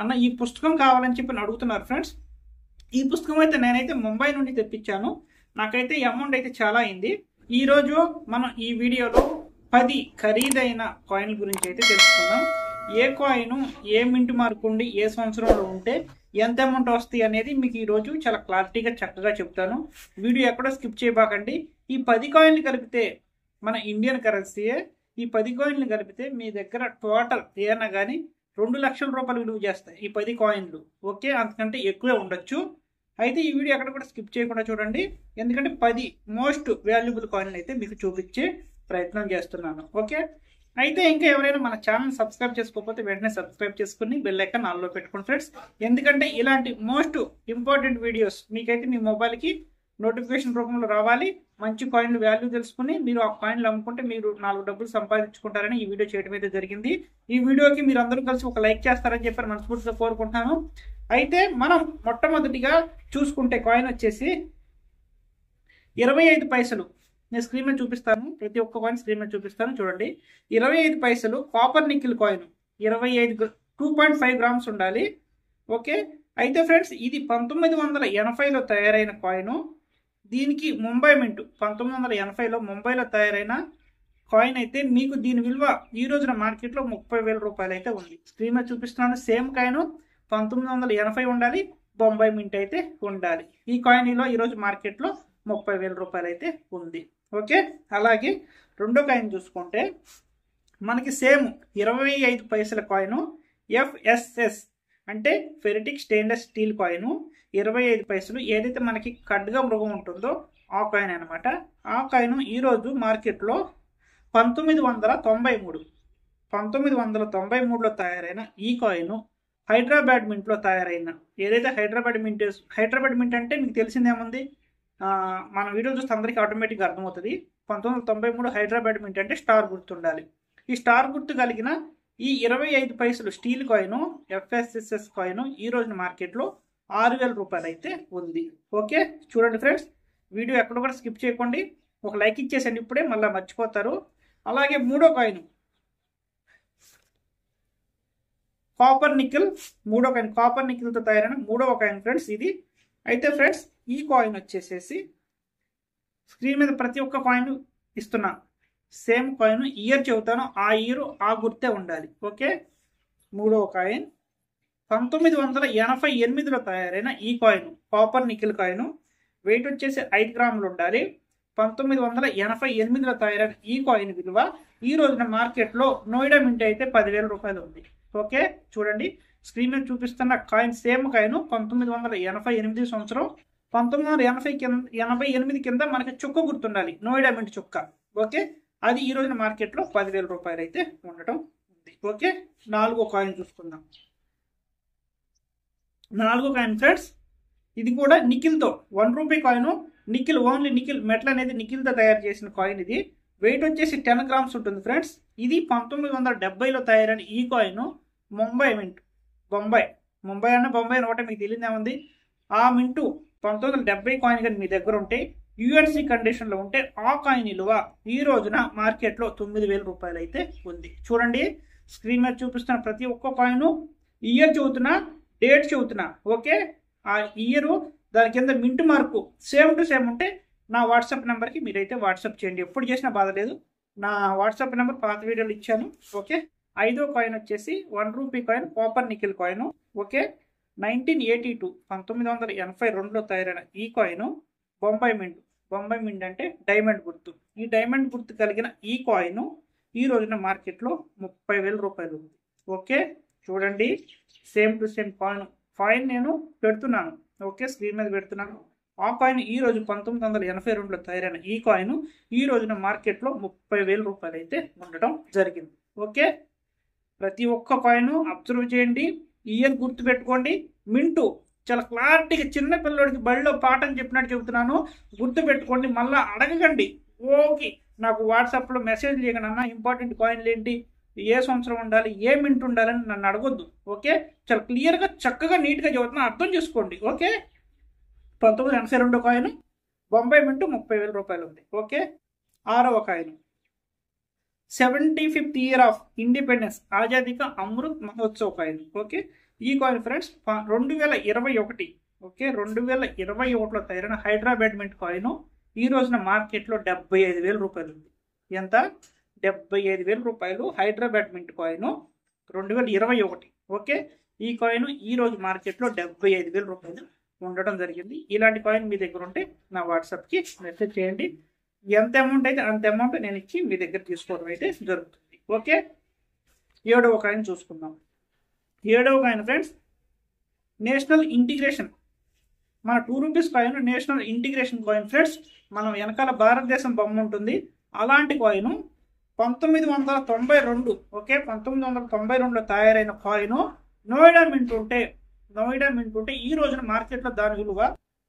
అన్న ఈ పుస్తకం కావాలని చెప్పి అడుగుతున్నారు ఫ్రెండ్స్. ఈ పుస్తకం అయితే నేనైతే ముంబై నుండి తెప్పించాను. నాకైతే ఈ అమౌంట్ అయితే చాలా అయింది. ఈరోజు మనం ఈ వీడియోలో 10 ఖరీదైన కాయిన్ల గురించి అయితే తెలుసుకుందాం. ఏ కాయిన్ ఏ మింట్ మార్క్ ఉండి ఏ సంవత్సరంలో ఉంటే ఎంత అమౌంట్ వస్తాయి అనేది మీకు ఈరోజు చాలా క్లారిటీగా చక్కగా చెప్తాను. వీడియో ఎక్కడో స్కిప్ చేయబాకండి. ఈ 10 కాయిన్లు కలిపితే మన ఇండియన్ కరెన్సీయే. ఈ 10 కాయిన్లు కలిపితే మీ దగ్గర టోటల్ ఏమన్నా కానీ 2 లక్షల రూపాయలు విలువ చేస్తాయి ఈ 10 కాయిన్లు. ఓకే, అంతకంటే ఎక్కువే ఉండొచ్చు. అయితే ఈ వీడియో ఎక్కడ కూడా స్కిప్ చేయకుండా చూడండి, ఎందుకంటే 10 మోస్ట్ వాల్యుబుల్ కాయిన్లు అయితే మీకు చూపించే ప్రయత్నం చేస్తున్నాను. ఓకే, అయితే ఇంకా ఎవరైనా మన ఛానల్ సబ్స్క్రైబ్ చేసుకోకపోతే వెంటనే సబ్స్క్రైబ్ చేసుకుని బెల్ ఐకాన్ ఆన్లో పెట్టుకోండి ఫ్రెండ్స్. ఎందుకంటే ఇలాంటి మోస్ట్ ఇంపార్టెంట్ వీడియోస్ మీకైతే మీ మొబైల్కి నోటిఫికేషన్ రూపంలో రావాలి. మంచి కాయిన్లు వాల్యూ తెలుసుకుని మీరు ఆ కాయిన్లు అమ్ముకుంటే మీరు 4 డబ్బులు సంపాదించుకుంటారని ఈ వీడియో చేయడం అయితే జరిగింది. ఈ వీడియోకి మీరు అందరూ కలిసి ఒక లైక్ చేస్తారని చెప్పి మనస్ఫూర్తిగా కోరుకుంటున్నాను. అయితే మనం మొట్టమొదటిగా చూసుకుంటే కాయిన్ వచ్చేసి 25 పైసలు. నేను స్క్రీన్ మీద చూపిస్తాను, ప్రతి ఒక్క కాయిన్ స్క్రీన్ మీద చూపిస్తాను చూడండి. 25 పైసలు కాపర్ నికిల్ కాయిన్ 2.5 గ్రామ్స్ ఉండాలి. ఓకే, అయితే ఫ్రెండ్స్ ఇది 1980లో తయారైన కాయిన్. దీనికి ముంబై మింట్ 1980లో ముంబైలో తయారైన కాయిన్ అయితే మీకు దీని విలువ ఈ రోజున మార్కెట్లో 30,000 రూపాయలు అయితే ఉంది. స్క్రీన్ మీద చూపిస్తున్నాను. సేమ్ కాయిన్ 1980 ఉండాలి, బొంబాయి మింట్ అయితే ఉండాలి. ఈ కాయిన్లో ఈరోజు మార్కెట్లో 30,000 రూపాయలు అయితే ఉంది. ఓకే, అలాగే రెండో కాయిన్ చూసుకుంటే మనకి సేమ్ 25 పైసల కాయిన్ FSS అంటే ఫెరిటిక్ స్టెయిన్లెస్ స్టీల్ కాయిన్ 25 పైసలు. ఏదైతే మనకి ఖడ్గ మృగం ఉంటుందో ఆ కాయిన్ అనమాట. ఆ కాయిన్ ఈరోజు మార్కెట్లో 1993లో తయారైన ఈ కాయిన్ హైదరాబాద్ మింట్లో తయారైన ఏదైతే హైదరాబాద్ మింట్ అంటే మీకు తెలిసిందేముంది, మన వీడియో చూస్తే అందరికీ ఆటోమేటిక్గా అర్థమవుతుంది. 1993 హైదరాబాద్ మింట్ అంటే స్టార్ గుర్తుండాలి. ఈ స్టార్ గుర్తు కలిగిన ఈ 25 పైసలు స్టీల్ కాయిన్ FSS కాయిన్ ఈ రోజున మార్కెట్లో 6,000 రూపాయలు అయితే ఉంది. ఓకే, చూడండి ఫ్రెండ్స్, వీడియో ఎక్కడ కూడా స్కిప్ చేయకండి, ఒక లైక్ ఇచ్చేసండి, ఇప్పుడే మళ్ళీ మర్చిపోతారు. అలాగే మూడో కాయిన్ కాపర్ నికిల్, కాపర్ నికిల్తో తయారైన మూడవ కాయిన్ ఫ్రెండ్స్ ఇది. అయితే ఫ్రెండ్స్ ఈ కాయిన్ వచ్చేసేసి స్క్రీన్ మీద ప్రతి ఒక్క కాయిన్ ఇస్తున్నా. సేమ్ కాయిన్ ఇయర్ చెబుతాను, ఆ ఇయర్ ఆ గుర్తే ఉండాలి. ఓకే, మూడవ కాయిన్ 1988లో తయారైన ఈ coin copper nickel coin. Weight వచ్చేసి 5 గ్రాములు ఉండాలి. 1988లో తయారైన ఈ కాయిన్ విలువ ఈ రోజున మార్కెట్లో నోయిడా మింట్ అయితే 10,000 రూపాయలు ఉంది. ఓకే, చూడండి స్క్రీన్ మీద చూపిస్తున్న కాయిన్ సేమ్ కాయిన్ 1988 సంవత్సరం. 1988 కింద మనకి చుక్క గుర్తుండాలి, నోయిడా మింట్ చుక్క. ఓకే, అది ఈ రోజున మార్కెట్లో 10,000 రూపాయలు అయితే ఉండటం ఉంది. ఓకే, నాలుగో కాయిన్ చూసుకుందాం. నాలుగో కాయిన్ ఫ్రెండ్స్ ఇది కూడా నికిల్తో 1 rupee coin. Nickel, only nickel metal అనేది నికిల్తో తయారు చేసిన కాయిన్. ఇది వెయిట్ వచ్చేసి 10 గ్రామ్స్ ఉంటుంది ఫ్రెండ్స్. ఇది 1970లో తయారైన ఈ కాయిన్ ముంబై మింట్. ముంబై అన్న బొంబాయి అని ఒకటే మీకు తెలియదేముంది. ఆ మింటు 1970 కాయిన్ కానీ మీ దగ్గర ఉంటే UNC కండిషన్లో ఉంటే ఆ కాయిన్ విలువ ఈ రోజున మార్కెట్లో 9,000 రూపాయలు అయితే ఉంది. చూడండి స్క్రీన్ మీద చూపిస్తున్న ప్రతి ఒక్క కాయిన్ ఇయర్ చెబుతున్నా, డేట్ చెబుతున్నా. ఓకే, ఆ ఇయర్ దాని కింద mint mark same to same ఉంటే నా వాట్సాప్ నెంబర్కి మీరైతే వాట్సాప్ చేయండి. ఎప్పుడు చేసినా బాధ లేదు, నా వాట్సాప్ నెంబర్ పాత వీడియోలు ఇచ్చాను. ఓకే, ఐదో కాయిన్ వచ్చేసి 1 rupee coin copper nickel coin. Okay, 1982లో తయారైన ఈ కాయిన్ బొంబాయి మింట్ అంటే డైమండ్ గుర్తు. ఈ డైమండ్ గుర్తు కలిగిన ఈ కాయిన్ ఈ రోజున మార్కెట్లో 30,000 రూపాయలు ఉంది. ఓకే, చూడండి సేమ్ టు సేమ్ కాయిన్ నేను పెడుతున్నాను. ఓకే, స్క్రీన్ మీద పెడుతున్నాను. ఆ కాయిన్ ఈ రోజు 1982లో తయారైన ఈ కాయిన్ ఈ రోజున మార్కెట్లో 30,000 రూపాయలు అయితే ఉండటం జరిగింది. ఓకే, ప్రతి ఒక్క కాయిన్ అబ్జర్వ్ చేయండి, ఇయర్ గుర్తు పెట్టుకోండి. మింటు చాలా క్లారిటీగా చిన్న పిల్లడికి బడిలో పాఠం చెప్పినట్టు చెబుతున్నాను, గుర్తు పెట్టుకోండి. మళ్ళీ అడగకండి. ఓకే, నాకు వాట్సాప్లో మెసేజ్ చేయకండి, అన్న ఇంపార్టెంట్ కాయిన్లు ఏంటి, ఏ సంవత్సరం ఉండాలి, ఏ మింట్ ఉండాలని నన్ను అడగొద్దు. ఓకే, చాలా క్లియర్గా చక్కగా నీట్గా చెబుతున్నా, అర్థం చేసుకోండి. ఓకే, 1982 కాయిన్ బొంబాయి మింట్ 30,000 రూపాయలు ఉంది. ఓకే, ఆరవ coin 75th year of independence Azadi కా అమృత్ మహోత్సవ్ కాయిన్. ఓకే, ఈ కాయిన్ ఫ్రెండ్స్ 2021 ఓకే 2021లో తయారైన హైడ్రా బ్యాడ్మింటన్ కాయిన్ ఈ రోజున మార్కెట్లో 75,000 రూపాయలు ఉంది. ఎంత? 75,000 రూపాయలు హైడ్రా బ్యాడ్మింటన్ కాయిన్ 2021. ఓకే, ఈ కాయిన్ ఈ రోజు మార్కెట్లో 75,000 రూపాయలు ఉండడం జరిగింది. ఇలాంటి కాయిన్ మీ దగ్గర ఉంటే నా వాట్సాప్కి మెసేజ్ చేయండి. ఎంత అమౌంట్ అయితే అంత అమౌంట్ నేను ఇచ్చి మీ దగ్గర తీసుకోవడం అయితే జరుగుతుంది. ఓకే, 7వ కాయిన్ చూసుకుందాం. 7వ కాయిన్ ఫ్రెండ్స్ నేషనల్ ఇంటిగ్రేషన్, మన 2 rupees coin national integration coin friends. మనం వెనకాల భారతదేశం బొమ్మ ఉంటుంది. అలాంటి కాయిన్ 1992 ఓకే 1992లో తయారైన కాయిన్ నోయిడా మింట్ ఉంటే ఈ రోజున మార్కెట్లో దాని విలువ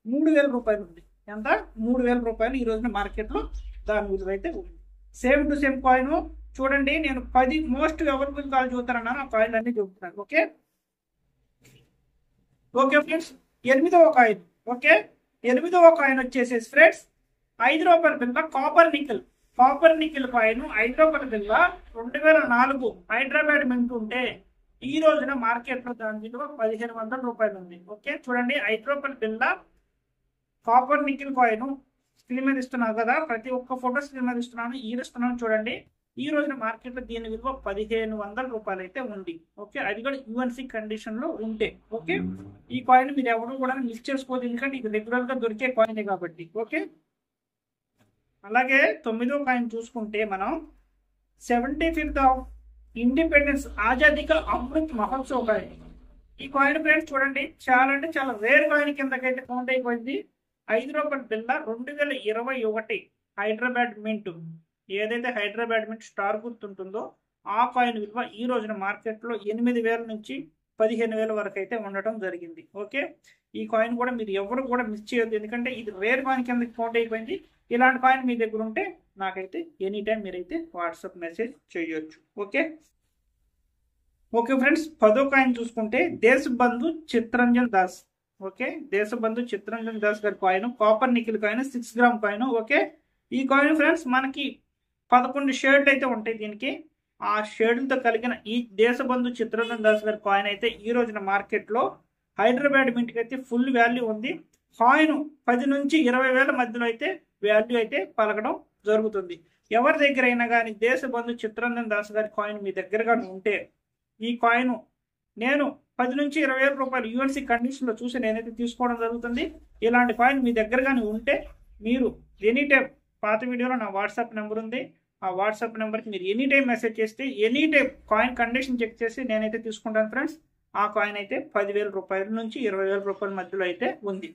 3,000 రూపాయలు ఉంది. ఎంత? 3,000 రూపాయలు ఈ రోజున మార్కెట్లో దాని విలువ అయితే ఉంది. సేమ్ టు సేమ్ కాయిన్ చూడండి. నేను 10 మోస్ట్ అవైలబుల్ కాయిన్ చూస్తానన్నాను, ఆ కాయిన్ అన్ని చూపుతున్నాను. ఓకే ఓకే ఫ్రెండ్స్, 8వ కాయిన్. ఓకే, 8వ కాయిన్ వచ్చేసేసి ఫ్రెండ్స్ 5 రూపాయల బిల్ల కాపర్ నికిల్ కాయిన్ 5 రూపాయల బిల్ల 2004 హైదరాబాద్ మింట్ ఉంటే ఈ రోజున మార్కెట్లో దాని విలువ 1,500 రూపాయలు ఉంది. ఓకే చూడండి, 5 రూపాయల బిల్ల కాపర్ నికిల్ కాయిన్ స్క్రీన్ మీద ఇస్తున్నాను కదా, ప్రతి ఒక్క ఫోటో స్క్రీన్ మీద ఇస్తున్నాను చూడండి. ఈ రోజున మార్కెట్లో దీని విలువ 1,500 రూపాయలు అయితే ఉంది. ఓకే, అది కూడా యూఎన్సీ కండిషన్ లో ఉంటే. ఓకే, ఈ కాయిన్ మీరు ఎవరు కూడా మిస్ చేసుకోవద్దు, ఎందుకంటే ఇది రెగ్యులర్ గా దొరికే కాయినే కాబట్టి. ఓకే, అలాగే 9వ కాయిన్ చూసుకుంటే మనం 75th ఆఫ్ ఇండిపెండెన్స్ ఆజాదీ కా అమృత్ మహోత్సవ్ కాయిన్. ఈ కాయిన్ ఫ్రెండ్స్ చూడండి, చాలా అంటే చాలా రేర్ కాయిన్ కిందకైతే కౌంట్ అయిపోయింది. 5 రూపాయల బిల్ల 2021 హైదరాబాద్ మింట్, ఏదైతే హైదరాబాద్ మింట్ స్టార్ గుర్తుంటుందో ఆ కాయిన్ విలువ ఈ రోజున మార్కెట్లో 8,000 నుంచి 15,000 వరకు అయితే ఉండటం జరిగింది. ఓకే, ఈ కాయిన్ కూడా మీరు ఎవరు కూడా మిస్ చేయొద్దు, ఎందుకంటే ఇది రేర్ కాయిన్ కింద కౌంట్ అయిపోయింది. ఇలాంటి కాయిన్ మీ దగ్గర ఉంటే నాకైతే ఎనీ టైం మీరైతే వాట్సాప్ మెసేజ్ చేయొచ్చు. ఓకే ఓకే ఫ్రెండ్స్, 10వ కాయిన్ చూసుకుంటే దేశబంధు చిత్తరంజన్ దాస్. ఓకే, దేశబంధు చిత్తరంజన్ దాస్ గారి coin copper nickel coin 6 gram coin. Okay, ఈ కాయిన్ ఫ్రెండ్స్ మనకి 11 షేడ్లు అయితే ఉంటాయి దీనికి. ఆ షేడ్లతో కలిగిన ఈ దేశబంధు చిత్తరంజన్ దాస్ గారి కాయిన్ అయితే ఈ రోజున మార్కెట్లో హైదరాబాద్ మింట్కి అయితే ఫుల్ వాల్యూ ఉంది. కాయిన్ 10 నుంచి 20,000 మధ్యలో అయితే వాల్యూ అయితే పలకడం జరుగుతుంది. ఎవరి దగ్గర అయినా కానీ దేశబంధు చిత్తరంజన్ దాస్ గారి కాయిన్ మీ దగ్గర కానీ ఉంటే ఈ కాయిన్ నేను 10 నుంచి 20,000 రూపాయలు యూఎన్సీ కండిషన్లో చూసి నేనైతే తీసుకోవడం జరుగుతుంది. ఇలాంటి కాయిన్ మీ దగ్గర కానీ ఉంటే మీరు ఎనీ టైం, పాత వీడియోలో నా వాట్సాప్ నెంబర్ ఉంది, ఆ వాట్సాప్ నెంబర్కి మీరు ఎనీ టైం మెసేజ్ చేస్తే any time coin condition check చేసి నేనైతే తీసుకుంటాను ఫ్రెండ్స్. ఆ కాయిన్ అయితే 10,000 రూపాయల నుంచి 20,000 రూపాయల మధ్యలో అయితే ఉంది.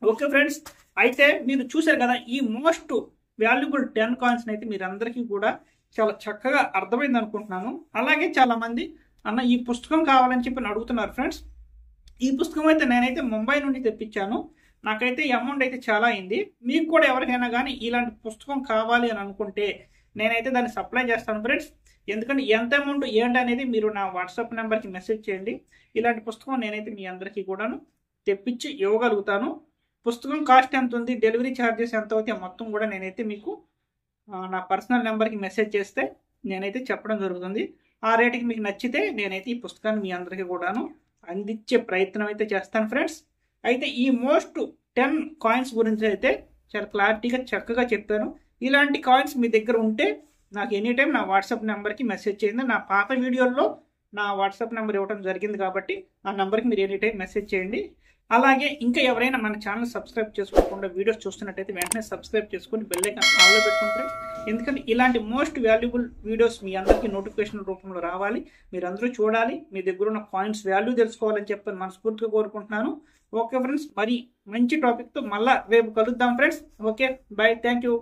ఓకే ఫ్రెండ్స్, అయితే మీరు చూసారు కదా ఈ మోస్ట్ వాల్యుబుల్ 10 కాయిన్స్ అయితే మీరందరికీ కూడా చాలా చక్కగా అర్థమైంది అనుకుంటున్నాను. అలాగే చాలా మంది అన్న ఈ పుస్తకం కావాలని చెప్పి అడుగుతున్నారు ఫ్రెండ్స్. ఈ పుస్తకం అయితే నేనైతే ముంబై నుండి తెప్పించాను. నాకైతే అమౌంట్ అయితే చాలా అయింది. మీకు కూడా ఎవరికైనా కానీ ఇలాంటి పుస్తకం కావాలి అని అనుకుంటే నేనైతే దాన్ని సప్లై చేస్తాను ఫ్రెండ్స్. ఎందుకంటే ఎంత అమౌంట్ ఏంటి అనేది మీరు నా వాట్సాప్ నెంబర్కి మెసేజ్ చేయండి. ఇలాంటి పుస్తకం నేనైతే మీ అందరికీ కూడాను తెప్పించి ఇవ్వగలుగుతాను. పుస్తకం కాస్ట్ ఎంత ఉంది, డెలివరీ ఛార్జెస్ ఎంత అవుతాయి మొత్తం కూడా నేనైతే మీకు నా పర్సనల్ నెంబర్కి మెసేజ్ చేస్తే నేనైతే చెప్పడం జరుగుతుంది. ఆ రేటుకి మీకు నచ్చితే నేనైతే ఈ పుస్తకాన్ని మీ అందరికీ కూడాను అందించే ప్రయత్నం అయితే చేస్తాను ఫ్రెండ్స్. అయితే ఈ మోస్ట్ 10 కాయిన్స్ గురించి అయితే చాలా క్లారిటీగా చక్కగా చెప్పాను. ఇలాంటి కాయిన్స్ మీ దగ్గర ఉంటే నాకు ఎనీ టైం నా వాట్సాప్ నెంబర్కి మెసేజ్ చేయండి. నా పాత వీడియోల్లో నా వాట్సాప్ నెంబర్ ఇవ్వడం జరిగింది కాబట్టి ఆ నెంబర్కి మీరు ఎనీ టైం మెసేజ్ చేయండి. అలాగే ఇంకా ఎవరైనా మన ఛానల్ సబ్స్క్రైబ్ చేసుకోకుండా వీడియోస్ చూస్తున్నట్టయితే వెంటనే సబ్స్క్రైబ్ చేసుకొని బెల్ ఐకాన్ ఆన్లో పెట్టుకుంటే, ఎందుకంటే ఇలాంటి మోస్ట్ వాల్యుబుల్ వీడియోస్ మీ అందరికీ నోటిఫికేషన్ రూపంలో రావాలి, మీరందరూ చూడాలి, మీ దగ్గర ఉన్న కాయిన్స్ వాల్యూ తెలుసుకోవాలని చెప్పి మనస్ఫూర్తిగా కోరుకుంటున్నాను. ఓకే ఫ్రెండ్స్, మరి మంచి టాపిక్తో మళ్ళీ రేపు కలుద్దాం friends. Okay, by, thank you.